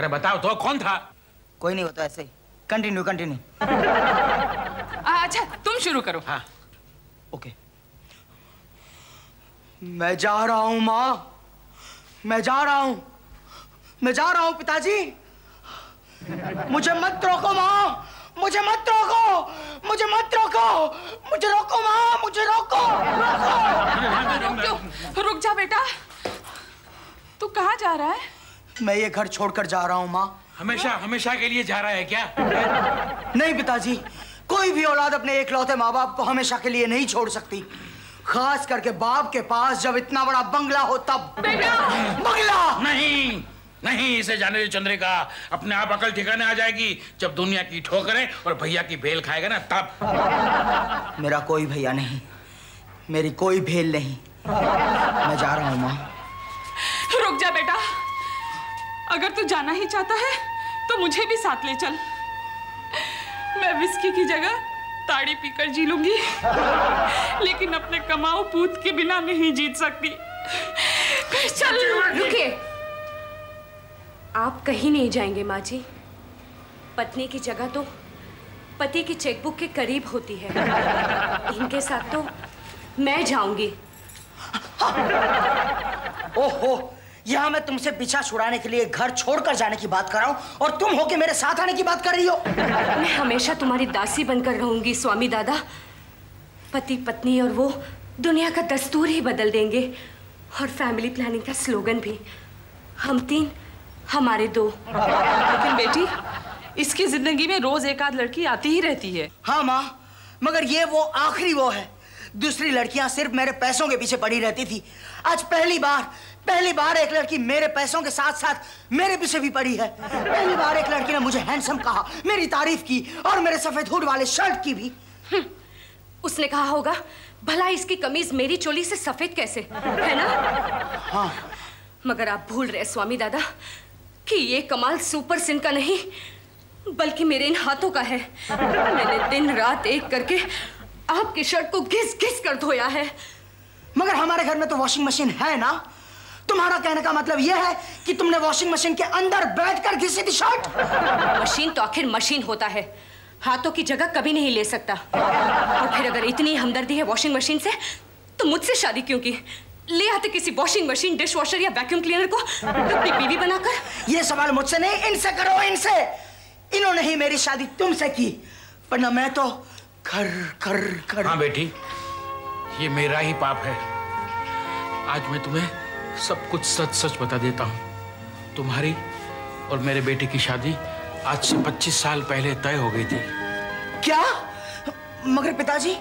अरे बताओ तो कौन था? कोई नहीं, होता ऐसे ही। Continue continue. अच्छा तुम शुरू करो। हाँ ओके। मैं जा रहा हूं माँ, मैं जा रहा हूं, मैं जा रहा हूं पिताजी। मुझे मत रोको माँ, मुझे मत रोको, मुझे मत रोको, मुझे रोको माँ, मुझे रोको, रोको। रुक जा बेटा, तू कहाँ जा रहा है? मैं ये घर छोड़कर जा रहा हूँ माँ। हमेशा हमेशा के लिए जा रहा है क्या? नहीं पिताजी, कोई भी औलाद अपने एकलौते माँ बाप को हमेशा के लिए नहीं छोड़ सकती, खास करके बाप के पास जब इतना बड़ा बंगला हो तब। बेटा! बंगला नहीं नहीं, इसे जाने दे चंद्रिका, अपने आप अकल ठिकाने आ जाएगी जब दुनिया की ठोकरें और भैया की भेल खाएगा ना तब। मेरा कोई भैया नहीं, मेरी कोई भेल नहीं, मैं जा रहा हूँ माँ। रुक जा बेटा, अगर तू जाना ही चाहता है तो मुझे भी साथ ले चल। मैं विस्की की जगह ताड़ी पीकर जी लूंगी, लेकिन अपने कमाऊ पूत के बिना नहीं जीत सकती। चल। रुकिए, आप कहीं नहीं जाएंगे माँ जी। पत्नी की जगह तो पति की चेकबुक के करीब होती है। इनके साथ तो मैं जाऊंगी। ओहो, यहाँ मैं तुमसे पीछा छुड़ाने के लिए घर छोड़कर जाने की बात कर रहा हूँ और तुम होके मेरे साथ आने की बात कर रही हो। मैं हमेशा तुम्हारी दासी बनकर रहूंगी स्वामी दादा। पति पत्नी और वो दुनिया का दस्तूर ही बदल देंगे, और फैमिली प्लानिंग का स्लोगन भी। हम तीन, हमारे दो। लेकिन बेटी, इसकी जिंदगी में रोज एक आध लड़की आती ही रहती है। हाँ माँ, मगर ये वो आखिरी वो है। दूसरी लड़कियां सिर्फ मेरे पैसों के पीछे पड़ी रहती थी। आज पहली बार एक लड़की मेरे पैसों के साथ साथ मेरे पीछे भी पड़ी है। पहली बार एक लड़की ने मुझे हैंडसम कहा, मेरी तारीफ की, और मेरे सफेद हुड वाले शर्ट की भी। उसने कहा होगा, भला इसकी कमीज मेरी चोली से सफेद कैसे, है ना? हाँ। मगर आप भूल रहे स्वामी दादा कि ये कमाल सुपर सिन का नहीं, बल्कि मेरे इन हाथों का है। मैंने दिन रात एक करके आपकी शर्ट को घिस घिस कर धोया है। मगर हमारे घर में तो वॉशिंग मशीन है ना। तुम्हारा कहने का मतलब यह है कि तुमने वॉशिंग मशीन के अंदर बैठकर घिसी थी शर्ट? मशीन तो आखिर मशीन होता है, हाथों की जगह कभी नहीं ले सकता। और फिर अगर इतनी हमदर्दी है वॉशिंग मशीन से, तो मुझसे शादी क्यों की? ले आते किसी वॉशिंग मशीन, डिश वॉशर या वैक्यूम क्लीनर को अपनी बीवी बनाकर। ये सवाल मुझसे नहीं, इनसे करो, इनसे। इन्होंने ही मेरी शादी तुमसे की, वरना मैं तो कर। हाँ बेटी, ये मेरा ही पाप है। आज मैं तुम्हें सब कुछ सच सच बता देता हूँ। तुम्हारी और मेरे बेटे की शादी आज से 25 साल पहले तय हो गई थी। क्या? मगर पिताजी,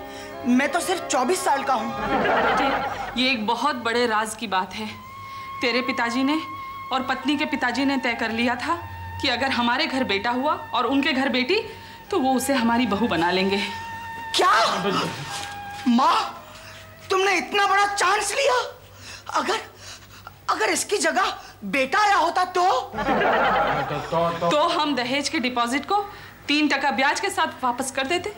मैं तो सिर्फ 24 साल का हूँ। बेटे, ये एक बहुत बड़े राज की बात है। तेरे पिताजी ने और पत्नी के पिताजी ने तय कर लिया था कि अगर हमारे घर बेटा हुआ और उनके घर बेटी, तो वो उसे हमारी बहू बना लेंगे। क्या? माँ, तुमने इतना बड़ा चांस लिया? अगर इसकी जगह बेटा आया होता तो हम दहेज के डिपॉजिट को 3% ब्याज के साथ वापस कर देते।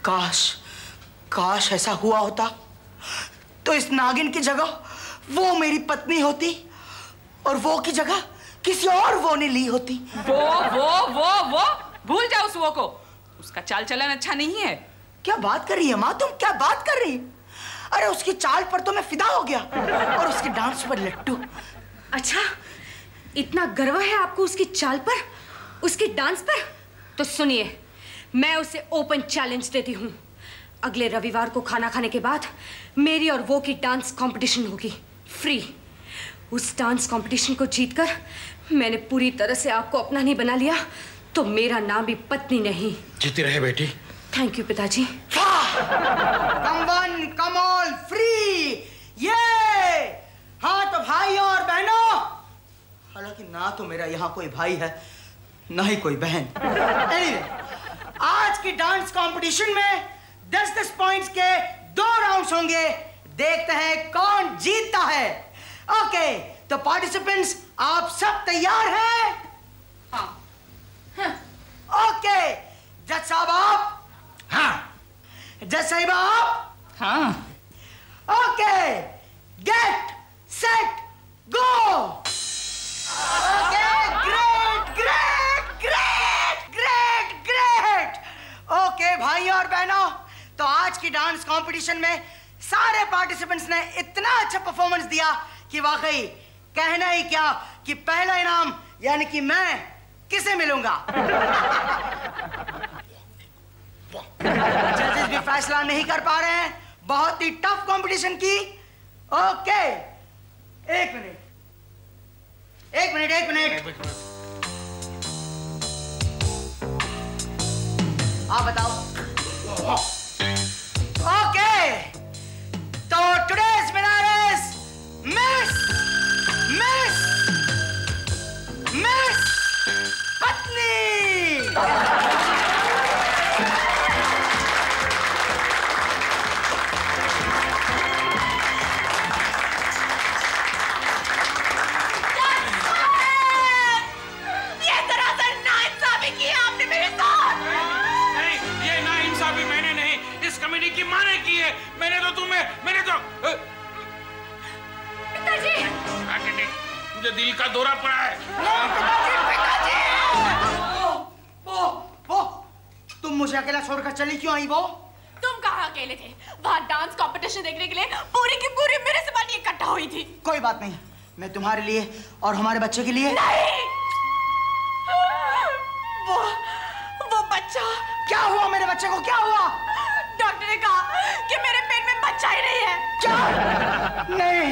काश ऐसा हुआ होता, तो इस नागिन की जगह वो मेरी पत्नी होती और वो की जगह किसी और वो ने ली होती। वो भूल जाओ उस वो को, उसका चाल चलन अच्छा नहीं है। क्या बात कर रही है माँ, तुम क्या बात कर रही? अरे उसकी चाल पर तो मैं फिदा हो गया, और उसके डांस पर लट्टू। अच्छा, इतना गर्व है आपको उसकी चाल पर, उसके डांस पर? तो सुनिए, मैं उसे ओपन चैलेंज देती हूँ। अगले रविवार को खाना खाने के बाद मेरी और वो की डांस कंपटीशन होगी, फ्री। उस डांस कंपटीशन को जीतकर मैंने पूरी तरह से आपको अपना नहीं बना लिया, तो मेरा नाम भी पत्नी नहीं। जीती रहे बेटी। थैंक यू पिताजी। कम वन कम ऑल फ्री। ये हाँ तो भाइयों और बहनों, हालांकि ना तो मेरा यहाँ कोई भाई है ना ही कोई बहन। anyway, आज की डांस कंपटीशन में 10-10 पॉइंट्स के 2 राउंड्स होंगे। देखते हैं कौन जीतता है। ओके, तो पार्टिसिपेंट्स आप सब तैयार हैं? हाँ। ओके, जज साहब आप? हाँ। जज साहिब आप? हाँ। Okay, get set go. की डांस कंपटीशन में सारे पार्टिसिपेंट्स ने इतना अच्छा परफॉर्मेंस दिया कि वाकई कहना ही क्या कि पहला इनाम यानी कि मैं किसे मिलूंगा। जजेस भी फैसला नहीं कर पा रहे हैं, बहुत ही टफ कंपटीशन की। ओके, एक मिनट। आप बताओ। ओके, तो टुडेज विनर इज मिस पत्नी। की माने की है। मैंने तो पिताजी, मुझे दिल का दौरा पड़ा है। पिताजी। वो तुम मुझे अकेला छोड़कर चली क्यों आई? वो तुम कहाँ अकेले थे? वहाँ डांस कंपटीशन देखने के लिए पूरी की पूरी मेरे सवारी इकट्ठा हुई थी। कोई बात नहीं, मैं तुम्हारे लिए और हमारे बच्चे के लिए। नहीं, वो बच्चा। क्या हुआ मेरे बच्चे को? क्या हुआ? डॉक्टर ने कहा कि मेरे पेट में बच्चा ही नहीं है। क्या? नहीं,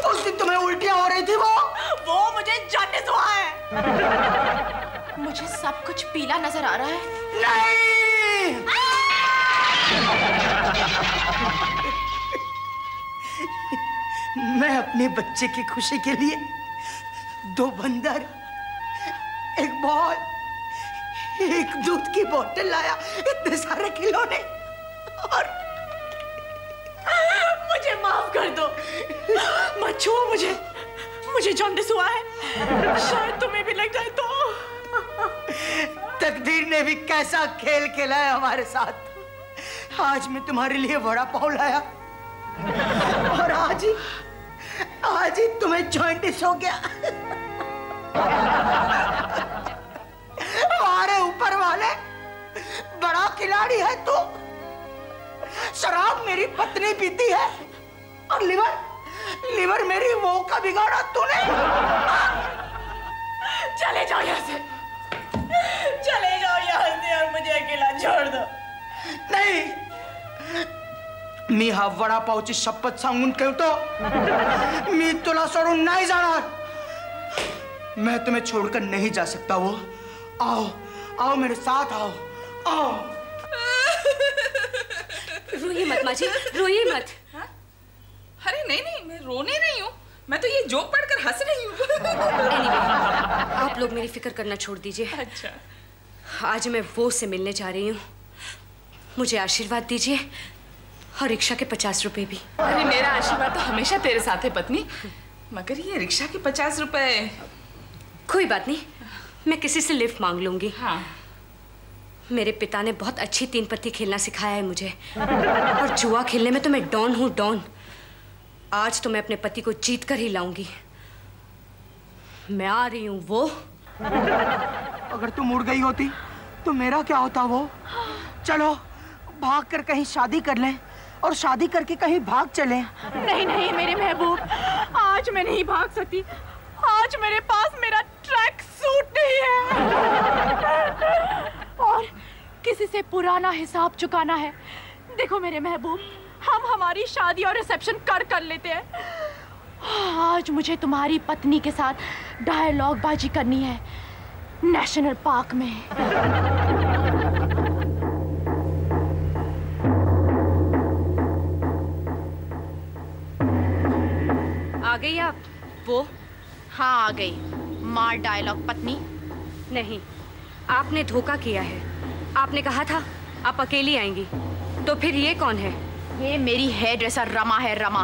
उस दिन तुम्हें उल्टियां हो रही थी। वो मुझे जॉन्डिस हुआ है। मुझे सब कुछ पीला नजर आ रहा है। नहीं। मैं अपने बच्चे की खुशी के लिए 2 बंदर, एक बॉल, एक दूध की बोतल लाया, इतने सारे खिलौने। और मुझे माफ कर दो, मत छुओ मुझे जॉन्डिस हुआ है। शायद तुम्हें भी लग जाए तो। तकदीर ने भी कैसा खेल खेला है हमारे साथ। आज मैं तुम्हारे लिए वड़ा पाव लाया और आज ही तुम्हें जॉन्डिस हो गया। हमारे ऊपर वाले बड़ा खिलाड़ी है तू। शराब मेरी पत्नी पीती है और लिवर मेरी वो का बिगाड़ा तूने। चले जाओ यहाँ से और मुझे अकेला छोड़ दो। नाही, मी हा वडापावची शपथ सांगून ठेवतो। मी तुला सोडून नहीं जाणार। मैं तुम्हें छोड़कर नहीं जा सकता। वो आओ मेरे साथ आओ। रोइए मत माँ जी, रोइए मत। हाँ? अरे नहीं, मैं रोने नहीं हूँ, मैं तो ये जोक पढ़कर हंस रही हूँ। Anyway, आप लोग मेरी फिक्र करना छोड़ दीजिए। अच्छा, आज मैं वो से मिलने जा रही हूँ। मुझे आशीर्वाद दीजिए और रिक्शा के 50 रुपए भी। अरे मेरा आशीर्वाद तो हमेशा तेरे साथ है पत्नी, मगर ये रिक्शा के 50 रुपए। कोई बात नहीं, मैं किसी से लिफ्ट मांग लूंगी। हाँ। मेरे पिता ने बहुत अच्छी 3 पत्ती खेलना सिखाया है मुझे, और जुआ खेलने में तो मैं डॉन हूँ, डॉन। आज तो मैं अपने पति को जीत कर ही लाऊंगी। मैं आ रही हूँ। वो अगर तुम उड़ गई होती तो मेरा क्या होता? वो चलो भाग कर कहीं शादी कर लें और शादी करके कहीं भाग चलें। नहीं मेरे महबूब, आज मैं नहीं भाग सकती। आज मेरे पास मेरा ट्रैक सूट नहीं है और किसी से पुराना हिसाब चुकाना है। देखो मेरे महबूब, हम हमारी शादी और रिसेप्शन कर लेते हैं। आज मुझे तुम्हारी पत्नी के साथ डायलॉग बाजी करनी है नेशनल पार्क में। आ गई आप? वो हाँ आ गई। मार डायलॉग पत्नी। नहीं, आपने धोखा किया है। आपने कहा था आप अकेली आएंगी, तो फिर ये कौन है? ये मेरी हेयर ड्रेसर रमा है, रमा।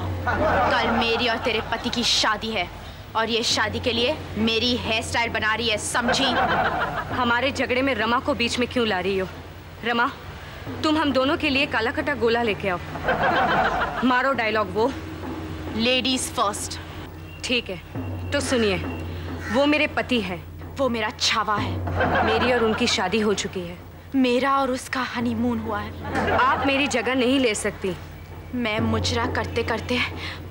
कल मेरी और तेरे पति की शादी है और ये शादी के लिए मेरी हेयर स्टाइल बना रही है, समझी? हमारे झगड़े में रमा को बीच में क्यों ला रही हो? रमा, तुम हम दोनों के लिए काला कटा गोला लेके आओ। मारो डायलॉग। वो लेडीज फर्स्ट। ठीक है, तो सुनिए, वो मेरे पति है। वो मेरा छावा है। मेरी और उनकी शादी हो चुकी है। मेरा और उसका हनीमून हुआ है। आप मेरी जगह नहीं ले सकती। मैं मुजरा करते करते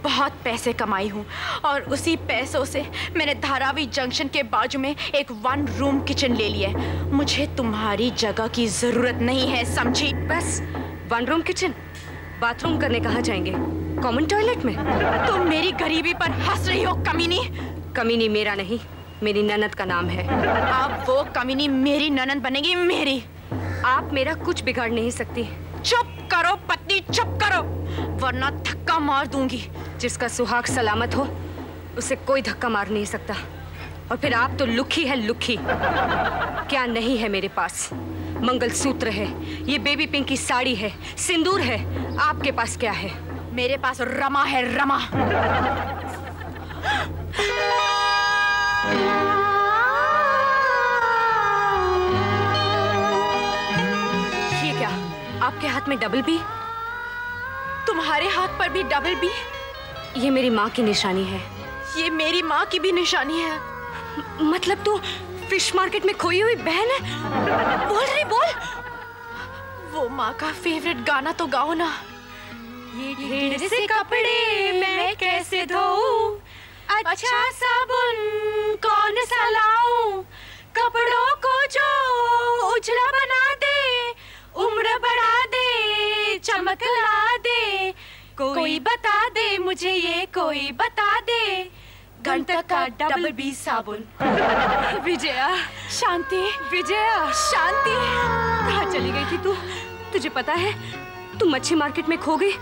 बहुत पैसे कमाई हूँ और उसी पैसों से मैंने धारावी जंक्शन के बाजू में एक 1 रूम किचन ले लिया है। मुझे तुम्हारी जगह की जरूरत नहीं है, समझी? बस 1 रूम किचन? बाथरूम करने कहाँ जाएंगे? कॉमन टॉयलेट में? तुम मेरी गरीबी पर हंस रही हो कमीनी। कमीनी मेरा नहीं, मेरी ननद का नाम है। अब वो कमीनी मेरी ननद बनेगी, मेरी। आप मेरा कुछ बिगाड़ नहीं सकती। चुप करो पत्नी, चुप करो, वरना धक्का मार दूंगी। जिसका सुहाग सलामत हो उसे कोई धक्का मार नहीं सकता। और फिर आप तो लुखी है, लुखी। क्या नहीं है मेरे पास? मंगलसूत्र है, ये बेबी पिंक की साड़ी है, सिंदूर है। आपके पास क्या है? मेरे पास रमा है, रमा। ये क्या, आपके हाथ में डबल बी? तुम्हारे हाथ पर भी डबल बी? ये मेरी माँ की निशानी है। ये मेरी माँ की भी निशानी है। मतलब तू फिश मार्केट में खोई हुई बहन है? बोल रही, बोल। वो माँ का फेवरेट गाना तो गाओ ना। ये ढेर से कपड़े मैं कैसे धोऊं, अच्छा साबुन कौन सा लाऊं, कपड़ों को जो उजला बना दे, उम्र बढ़ा दे, चमक ला दे, कोई बता दे मुझे, ये कोई बता दे, गणतक का डबल बी साबुन। विजया, शांति, विजया, शांति। कहाँ चली गई थी तू? तुझे पता है तू मच्छी मार्केट में खो गई।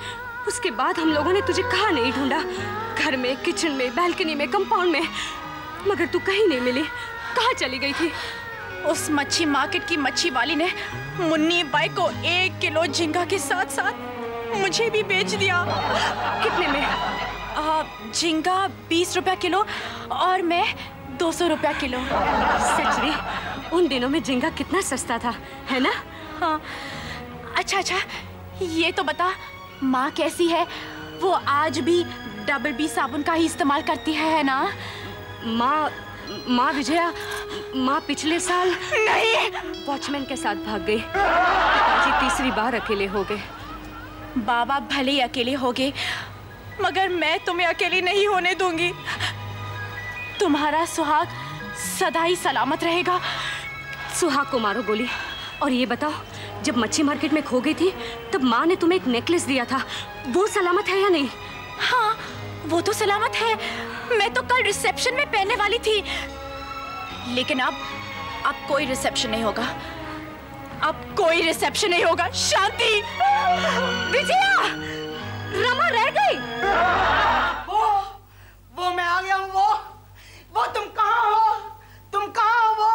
उसके बाद हम लोगों ने तुझे कहाँ नहीं ढूंढा, घर में, किचन में, बालकनी में, कंपाउंड में, मगर तू कहीं नहीं मिली। कहाँ चली गई थी? उस मच्छी मार्केट की मच्छी वाली ने मुन्नी बाई को 1 किलो झींगा के साथ साथ मुझे भी बेच दिया। कितने में? झींगा 20 रुपया किलो और मैं 200 रुपया किलो। सचरी, उन दिनों में झींगा कितना सस्ता था, है ना? हाँ। अच्छा, ये तो बता, माँ कैसी है? वो आज भी डबल बी साबुन का ही इस्तेमाल करती है ना? माँ विजया, माँ पिछले साल नहीं, वॉचमैन के साथ भाग गई। पिताजी तीसरी बार अकेले हो गए। बाबा भले ही अकेले हो गए, मगर मैं तुम्हें अकेली नहीं होने दूंगी। तुम्हारा सुहाग सदा ही सलामत रहेगा। सुहाग को मारो गोली। और ये बताओ, जब मच्छी मार्केट में खो गई थी तब माँ ने तुम्हें एक नेकलेस दिया था, वो सलामत है या नहीं? हाँ, वो तो सलामत है। मैं तो कल रिसेप्शन में पहनने वाली थी, लेकिन अब कोई रिसेप्शन नहीं होगा। अब कोई रिसेप्शन नहीं होगा। शांति। विजया, रमा रह गई। वो मैं आ गया हूँ। वो तुम कहाँ हो? तुम कहाँ हो? वो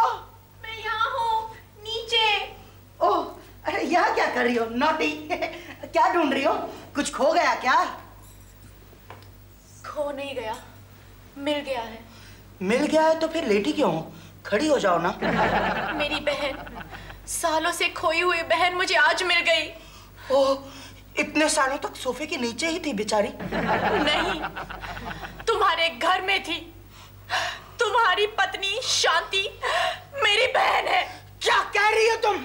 मैं यहाँ हूँ, नीचे। ओह, अरे यहाँ क्या कर रही हो? नॉटी। क्या ढूंढ रही हो? कुछ खो गया क्या? खो नहीं गया, मिल गया है। मिल गया है तो फिर लेटी क्यों हो? खड़ी हो जाओ ना। मेरी बहन, सालों से खोई हुई बहन मुझे आज मिल गई। ओह, इतने सालों तक सोफे के नीचे ही थी बेचारी? नहीं, तुम्हारे घर में थी। तुम्हारी पत्नी शांति मेरी बहन है। क्या कह रही हो तुम?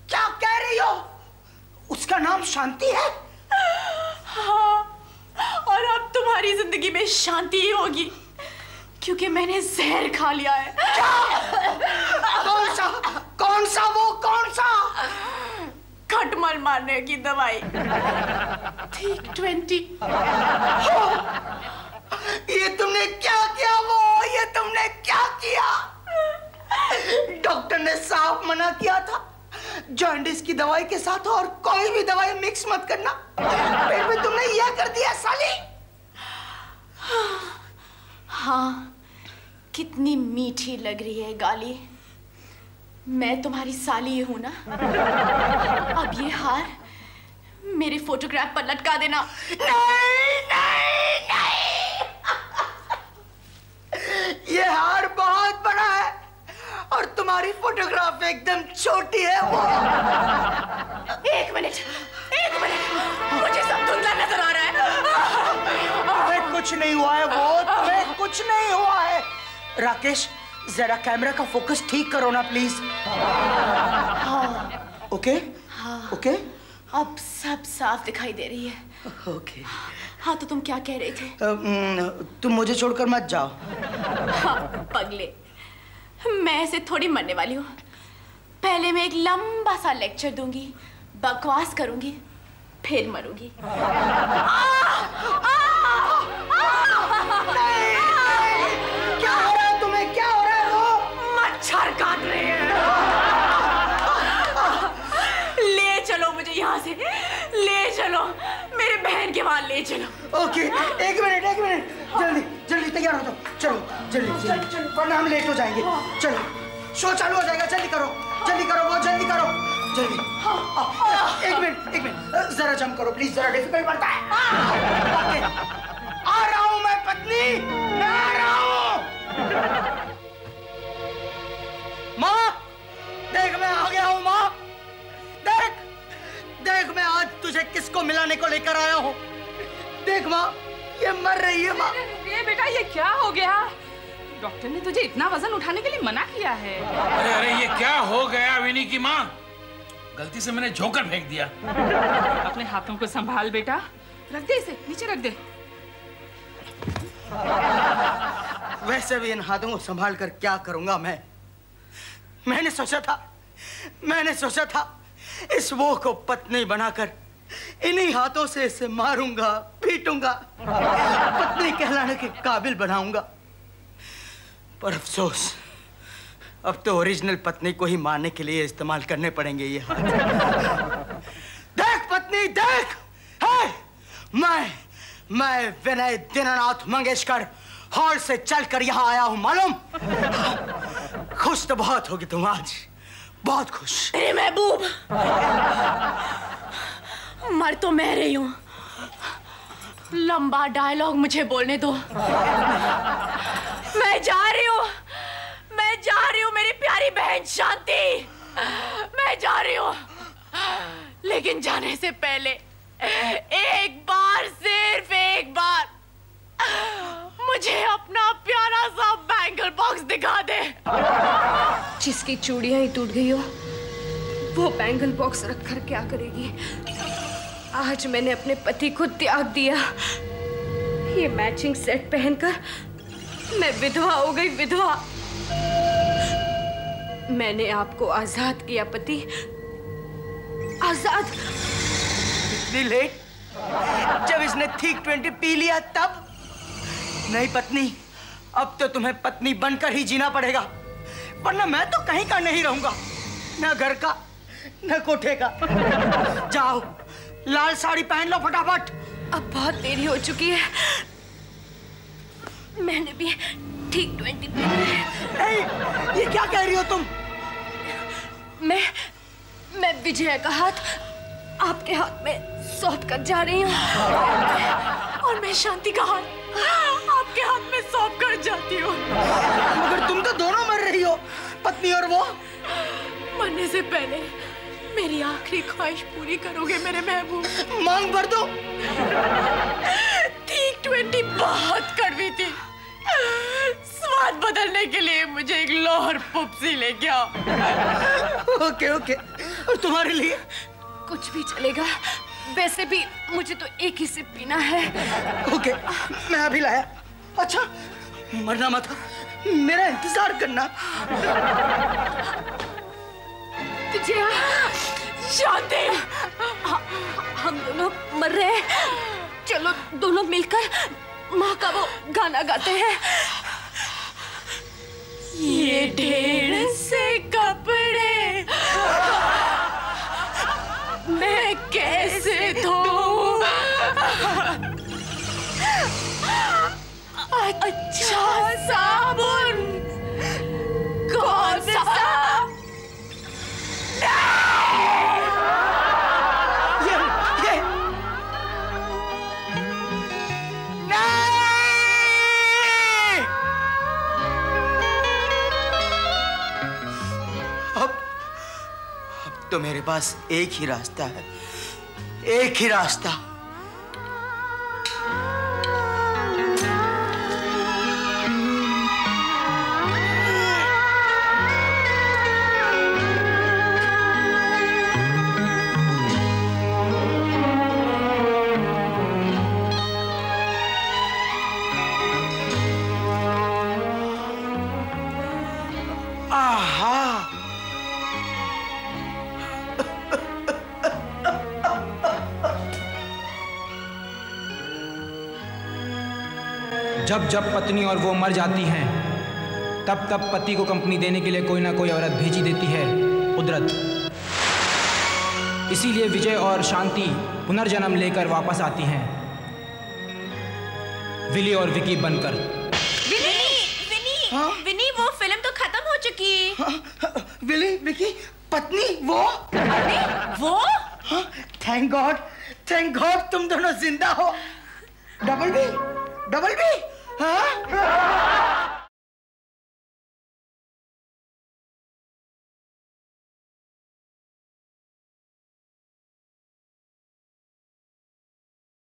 क्या कह रही हो? उसका नाम शांति है? हाँ, और अब तुम्हारी जिंदगी में शांति ही होगी, क्योंकि मैंने जहर खा लिया है। कौन सा? कौन सा? वो कौन सा? खटमल मारने की दवाई। ठीक 20। ये तुमने क्या किया? ये तुमने क्या किया? डॉक्टर ने साफ मना किया था, जॉन्डिस की दवाई के साथ और कोई भी दवाई मिक्स मत करना। फिर भी तुमने यह कर दिया साली। हाँ, कितनी मीठी लग रही है गाली। मैं तुम्हारी साली हूं ना? अब ये हार मेरे फोटोग्राफ पर लटका देना। नहीं, नहीं, नहीं। ये हार बहुत बड़ा है और तुम्हारी फोटोग्राफ एकदम छोटी है। वो एक मिनट, मुझे सब धुंधला नजर आ रहा है। तुम्हें कुछ नहीं हुआ है। तुम्हें कुछ नहीं हुआ है। राकेश, जरा कैमरा का फोकस ठीक करो ना प्लीज। हाँ, ओके? हाँ। ओके? अब सब साफ दिखाई दे रही है। ओके। हाँ, तो तुम क्या कह रहे थे? तुम मुझे छोड़कर मत जाओ। हाँ, पगले, मैं ऐसे थोड़ी मरने वाली हूँ। पहले मैं एक लंबा सा लेक्चर दूंगी, बकवास करूंगी, फिर मरूंगी। क्या हो रहा है तुम्हें? क्या हो रहा है? वो मच्छर काट रहे हैं। ले चलो मुझे यहाँ से, ले चलो, मेरे बहन के वहां ले चलो। ओके, एक मिनट, जल्दी जल्दी तैयार हो जाओ। चलो जल्दी, वरना हम लेट हो जाएंगे। चलो, शो चालू हो जाएगा। जल्दी करो, वो जल्दी करो, जल्दी। एक मिनट, जरा जम करो प्लीज, जरा डिफिकल्ट पड़ता है। ओके, आ रहा हूं मैं पत्नी, मैं आ रहा हूं। माँ, देख मैं आ गया हूं। माँ, देख मैं आज तुझे किसको मिलाने को लेकर आया हूं। देख माँ, ये मर रही है। माँ, ये बेटा, ये क्या हो गया? डॉक्टर ने तुझे इतना वजन उठाने के लिए मना किया है। अरे ये क्या हो गया विनी की माँ? गलती से मैंने झोंकर फेंक दिया। अपने हाथों को संभाल बेटा, रख दे इसे, नीचे रख दे। वैसे भी इन हाथों को संभाल कर क्या करूंगा मैं? मैंने सोचा था इस वो को पत्नी बनाकर इन्हीं हाथों से इसे मारूंगा, पीटूंगा, पत्नी कहलाने के काबिल बनाऊंगा। पर अफसोस, अब तो ओरिजिनल पत्नी को ही मारने के लिए इस्तेमाल करने पड़ेंगे ये हाथ। देख पत्नी, देख, मैं विनय दीनानाथ मंगेशकर हॉल से चलकर यहाँ आया हूँ, मालूम? खुश तो बहुत होगी तुम आज, बहुत खुश। मेरे महबूब, मर तो मैं रही हूँ, लंबा डायलॉग मुझे बोलने दो। मैं जा रही हूँ मेरी प्यारी बहन शांति, मैं जा रही हूँ। लेकिन जाने से पहले एक बार, सिर्फ एक बार, मुझे अपना प्यारा सा बैंगल बॉक्स दिखा दे। जिसकी चूड़ियां ही टूट गई हो, वो बैंगल बॉक्स रखकर क्या करेगी? आज मैंने अपने पति को त्याग दिया। ये मैचिंग सेट पहनकर मैं विधवा हो गई, विधवा। मैंने आपको आजाद किया पति, आजाद। इतनी लेट? जब इसने ठीक 20 पी लिया तब? नहीं पत्नी, अब तो तुम्हें पत्नी बनकर ही जीना पड़ेगा, वरना मैं तो कहीं का नहीं रहूंगा, न घर का न कोठे का। जाओ, लाल साड़ी पहन लो फटाफट। अब बहुत देरी हो चुकी है, मैंने भी ठीक 20 पी है। ये क्या कह रही हो तुम? मैं विजय का हाथ आपके हाथ में सौंप कर जा रही हूँ, और मैं शांति का हाथ आपके हाथ में सौंप कर जाती हूँ। मगर तुम तो दोनों मर रही हो, पत्नी और वो। मरने से पहले मेरी आखिरी ख्वाहिश पूरी करोगे मेरे महबूब? मांग भर दो। ठीक 20 बहुत कड़वी थी, स्वाद बदलने के लिए मुझे एक लोहर पुप्सी लेके आओ। ओके, और तुम्हारे लिए? कुछ भी चलेगा, वैसे भी मुझे तो एक ही सिप पीना है। ओके, मैं अभी लाया। अच्छा, मरना मत, मेरा इंतजार करना। विजया, शांति, हम दोनों मर रहे हैं, चलो दोनों मिलकर माँ का वो गाना गाते हैं। ये ढेर से कपड़े मैं कैसे धोऊं? अच्छा साबुन कौन सा? ये नहीं! अब तो मेरे पास एक ही रास्ता है, एक ही रास्ता। आहा, जब जब पत्नी और वो मर जाती हैं, तब तब पति को कंपनी देने के लिए कोई ना कोई औरत भेजी देती है कुदरत। इसीलिए विजय और शांति पुनर्जन्म लेकर वापस आती हैं, विली और विकी बनकर। विनी, विनी, वो फिल्म तो खत्म हो चुकी। विली, विकी, पत्नी वो? वो? थैंक गॉड तुम दोनों जिंदा हो। डबल बी, हाँ?